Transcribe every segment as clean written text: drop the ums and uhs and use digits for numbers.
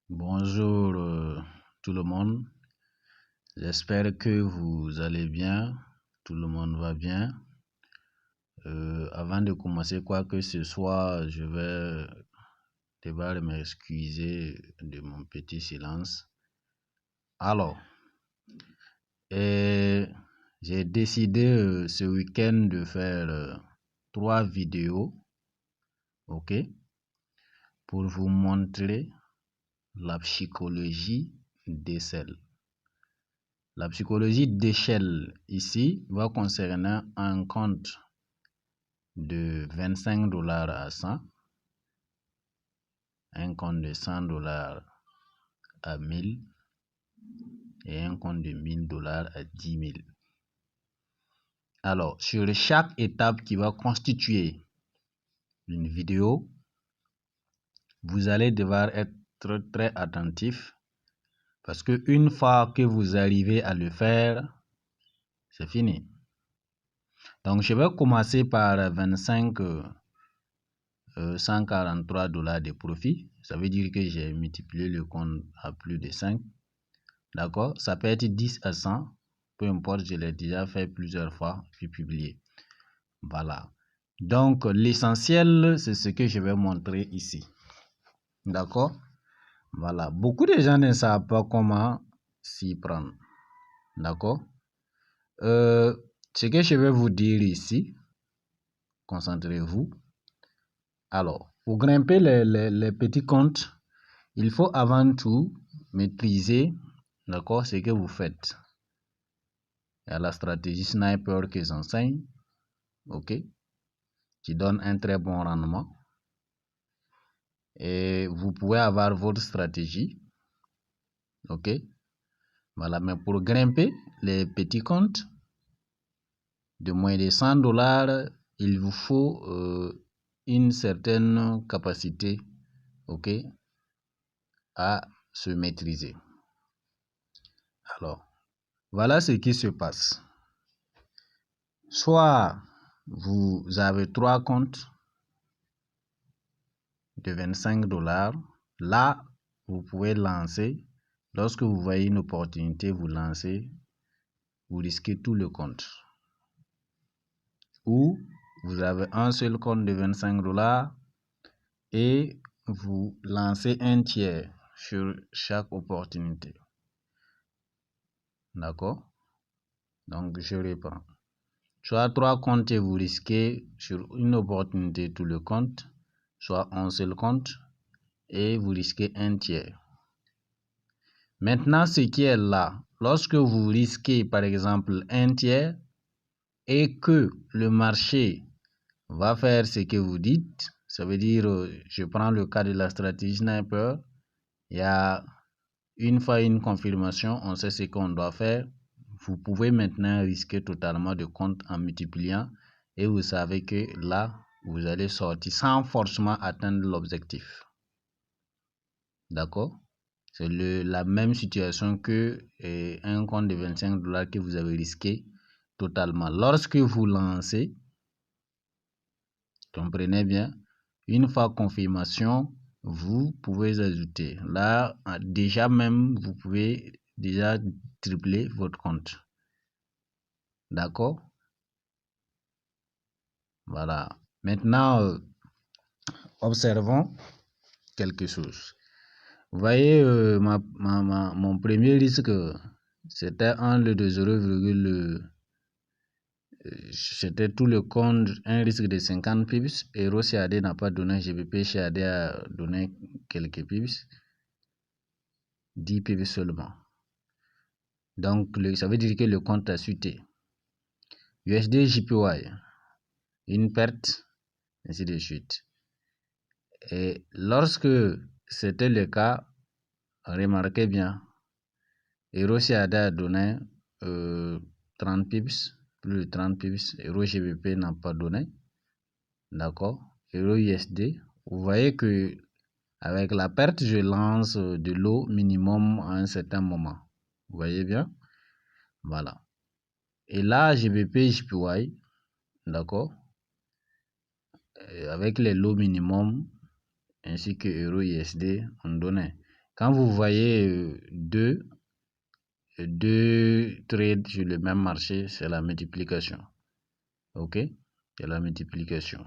Bonjour tout le monde, j'espère que vous allez bien, tout le monde va bien. Avant de commencer quoi que ce soit, je vais devoir m'excuser de mon petit silence. Alors, j'ai décidé ce week-end de faire 3 vidéos, ok, pour vous montrer la psychologie d'échelle. La psychologie d'échelle ici va concerner un compte de 25 $ à 100, un compte de 100 $ à 1000 et un compte de 1000 $ à 10 000. Alors, sur chaque étape qui va constituer une vidéo, vous allez devoir être très attentif parce que une fois que vous arrivez à le faire, c'est fini. Donc, je vais commencer par 25 $143 de profit. Ça veut dire que j'ai multiplié le compte à plus de 5. D'accord? Ça peut être 10 à 100. Peu importe, je l'ai déjà fait plusieurs fois puis publié. Voilà. Donc, l'essentiel, c'est ce que je vais montrer ici. D'accord? Voilà. Beaucoup de gens ne savent pas comment s'y prendre. D'accord? Ce que je vais vous dire ici, concentrez-vous. Alors, pour grimper les petits comptes, il faut avant tout maîtriser, d'accord, ce que vous faites. Il y a la stratégie sniper que j'enseigne, ok, qui donne un très bon rendement. Et vous pouvez avoir votre stratégie, ok. Voilà, mais pour grimper les petits comptes de moins de 100 $, il vous faut une certaine capacité, ok, à se maîtriser. Alors, voilà ce qui se passe. Soit vous avez 3 comptes de 25 $. Là, vous pouvez lancer. Lorsque vous voyez une opportunité, vous lancez. Vous risquez tout le compte. Ou vous avez un seul compte de 25 $ et vous lancez un tiers sur chaque opportunité. D'accord? Donc, je reprends. Soit 3 comptes et vous risquez sur une opportunité tout le compte, soit un seul compte et vous risquez un tiers. Maintenant, ce qui est là, lorsque vous risquez par exemple un tiers et que le marché va faire ce que vous dites, ça veut dire, je prends le cas de la stratégie sniper, il y a une fois une confirmation, on sait ce qu'on doit faire. Vous pouvez maintenant risquer totalement de compte en multipliant et vous savez que là, vous allez sortir sans forcément atteindre l'objectif. D'accord? C'est la même situation que un compte de 25 $ que vous avez risqué totalement. Lorsque vous lancez, comprenez bien, une fois confirmation, vous pouvez ajouter. Là, déjà même, vous pouvez déjà tripler votre compte. D'accord? Voilà. Maintenant, observons quelque chose. Vous voyez, mon premier risque, c'était un lieu de 0, c'était tout le compte, un risque de 50 pips. Euro CAD n'a pas donné, GBP CAD a donné quelques pips, 10 pips seulement. Donc, ça veut dire que le compte a chuté. USD JPY, une perte, ainsi de suite. Et lorsque c'était le cas, remarquez bien, Euro CAD a donné 30 pips, plus de 30 pips. Euro GBP n'a pas donné. D'accord? Euro USD. Vous voyez que avec la perte, je lance de l'eau minimum à un certain moment. Vous voyez bien? Voilà. Et là, GBP JPY, d'accord? Avec les lots minimum ainsi que Euro USD, on donnait. Quand vous voyez deux trades sur le même marché, c'est la multiplication. Ok, c'est la multiplication.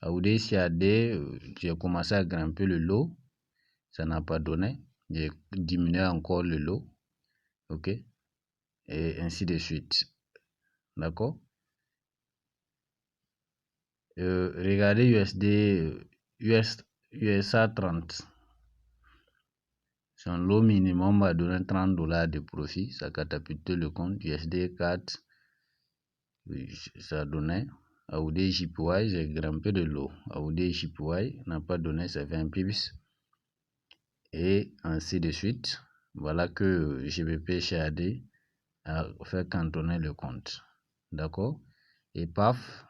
Aoudé CAD, j'ai commencé à grimper le lot, ça n'a pas donné. J'ai diminué encore le lot. Ok, et ainsi de suite. D'accord. Regardez USD, USA 30. Son lot minimum va donner $30 de profit. Ça catapulte le compte. USD 4, ça donnait. AUD JPY, j'ai grimpé de l'eau. AUD JPY n'a pas donné, ça fait un pips. Et ainsi de suite. Voilà que GBP CAD a fait cantonner le compte. D'accord. Et paf,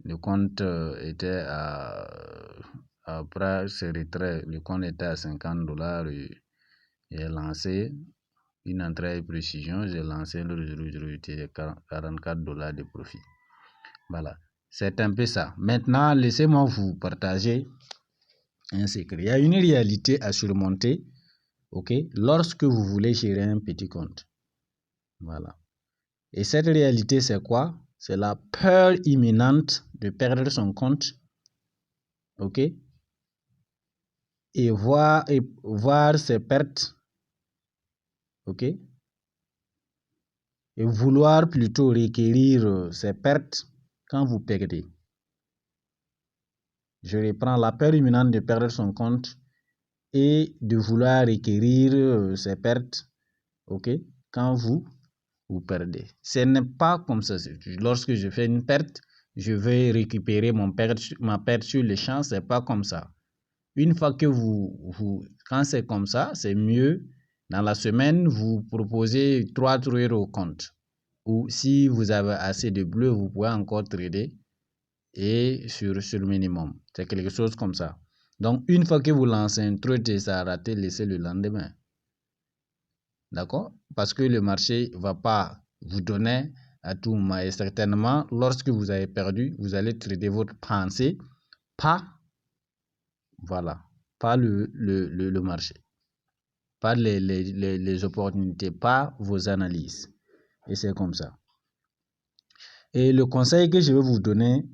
le compte était après ce retrait, le compte était à $50. J'ai lancé une entrée et précision, j'ai lancé le $44 de profit. Voilà, c'est un peu ça. Maintenant, laissez-moi vous partager un secret. Il y a une réalité à surmonter, ok, lorsque vous voulez gérer un petit compte. Voilà. Et cette réalité, c'est quoi? C'est la peur imminente de perdre son compte, ok, et voir ses pertes, ok, et vouloir plutôt requérir ses pertes quand vous perdez. Je reprends, la peur imminente de perdre son compte et de vouloir requérir ses pertes, ok, quand vous perdez. Ce n'est pas comme ça. Lorsque je fais une perte, je vais récupérer ma perte sur le champ. C'est pas comme ça. Une fois que quand c'est comme ça, c'est mieux. Dans la semaine, vous proposez 3 trades au compte. Ou si vous avez assez de bleu, vous pouvez encore trader et sur le minimum. C'est quelque chose comme ça. Donc, une fois que vous lancez un trade et ça a raté, laissez le lendemain. D'accord? Parce que le marché ne va pas vous donner à tout moment. Et certainement, lorsque vous avez perdu, vous allez trader votre pensée, pas, voilà, pas le marché, pas les opportunités, pas vos analyses. Et c'est comme ça. Et le conseil que je vais vous donner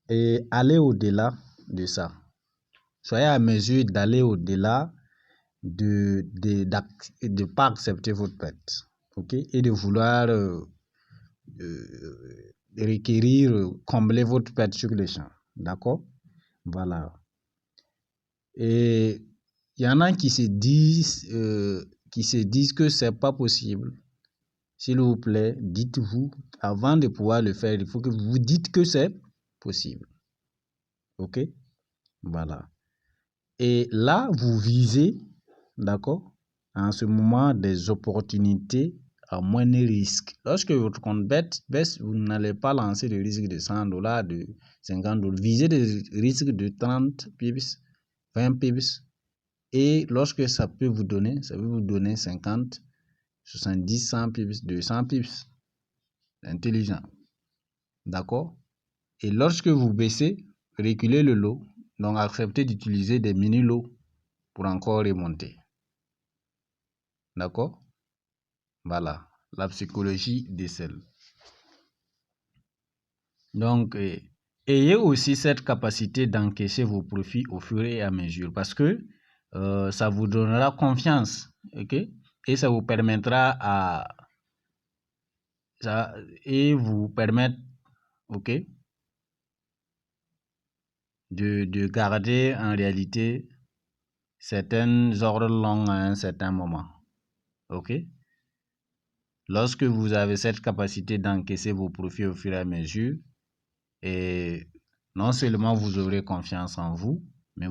est aller au-delà de ça. Soyez à mesure d'aller au-delà de pas accepter votre perte, ok, et de vouloir requérir, combler votre perte sur le champ, d'accord, voilà. Et il y en a qui se disent que c'est pas possible. S'il vous plaît, dites-vous, avant de pouvoir le faire, il faut que vous dites que c'est possible, ok, voilà. Et là, vous visez, d'accord, en ce moment des opportunités à moindre risque. Lorsque votre compte baisse, vous n'allez pas lancer des risques de $100, de $50. Visez des risques de 30 pips, 20 pips. Et lorsque ça peut vous donner, 50, 70, 100 pips, 200 pips. Intelligent. D'accord? Et lorsque vous baissez, reculez le lot. Donc, acceptez d'utiliser des mini-lots pour encore remonter. D'accord? Voilà, la psychologie décèle. Donc, ayez aussi cette capacité d'encaisser vos profits au fur et à mesure parce que ça vous donnera confiance, ok? Et ça vous permettra vous permettre, ok, de garder en réalité certaines ordres longs à un certain moment, ok? Lorsque vous avez cette capacité d'encaisser vos profits au fur et à mesure, et non seulement vous aurez confiance en vous, mais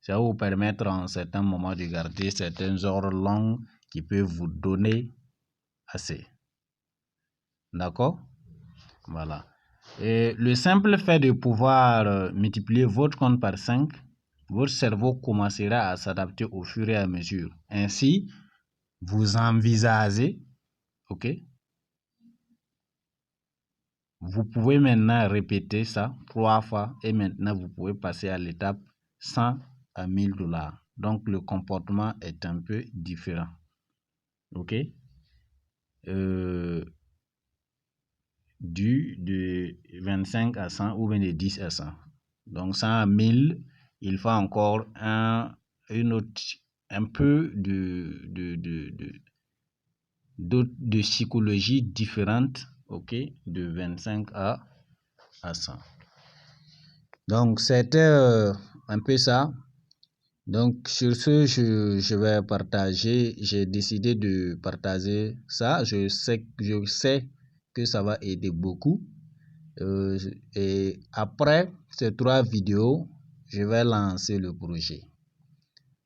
ça va vous permettre en certains moments de garder certaines ordres longues qui peuvent vous donner assez. D'accord? Voilà. Et le simple fait de pouvoir multiplier votre compte par 5, votre cerveau commencera à s'adapter au fur et à mesure. Ainsi, vous envisagez, ok? Vous pouvez maintenant répéter ça 3 fois et maintenant vous pouvez passer à l'étape $100 à $1000. Donc, le comportement est un peu différent. OK? De 25 à 100 ou bien de 10 à 100. Donc, 100 à 1000, il faut encore un peu de psychologie différente, ok, de 25 à 100. Donc, c'était un peu ça. Donc, sur ce, je vais partager, j'ai décidé de partager ça. Je sais que ça va aider beaucoup. Et après ces 3 vidéos, je vais lancer le projet.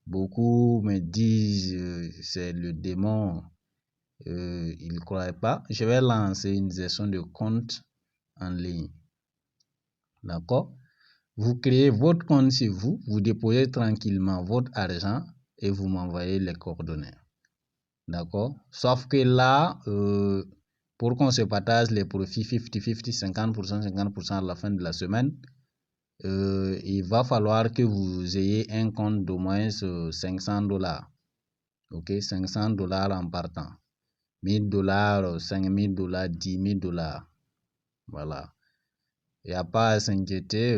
Beaucoup me disent c'est le démon, ils ne croient pas. Je vais lancer une gestion de compte en ligne. D'accord? Vous créez votre compte chez vous, vous déposez tranquillement votre argent et vous m'envoyez les coordonnées. D'accord? Sauf que là, pour qu'on se partage les profits 50-50, 50%, 50% à la fin de la semaine, il va falloir que vous ayez un compte d'au moins $500. Ok, $500 en partant. $1000, $5000, $10 000. Voilà. Il n'y a pas à s'inquiéter.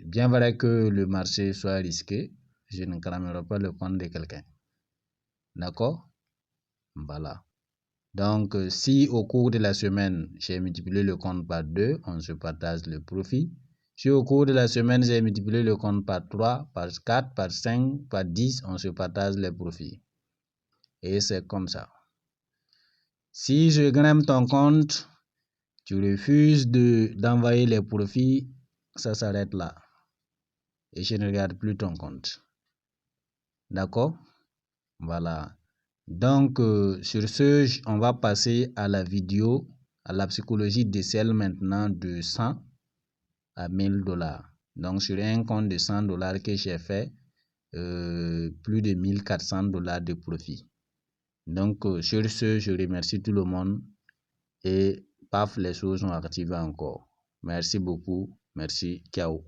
Bien vrai que le marché soit risqué, je ne cramerai pas le compte de quelqu'un. D'accord? Voilà. Donc, si au cours de la semaine, j'ai multiplié le compte par 2, on se partage le profit. Si au cours de la semaine, j'ai multiplié le compte par 3, par 4, par 5, par 10, on se partage les profits. Et c'est comme ça. Si je grimpe ton compte, tu refuses d'envoyer les profits, ça s'arrête là. Et je ne regarde plus ton compte. D'accord? Voilà. Donc, sur ce, on va passer à la vidéo, à la psychologie d'ECL maintenant de 100 à $1000. Donc, sur un compte de $100 que j'ai fait, plus de $1400 de profit. Donc, sur ce, je remercie tout le monde et paf, les choses sont activées encore. Merci beaucoup. Merci. Ciao.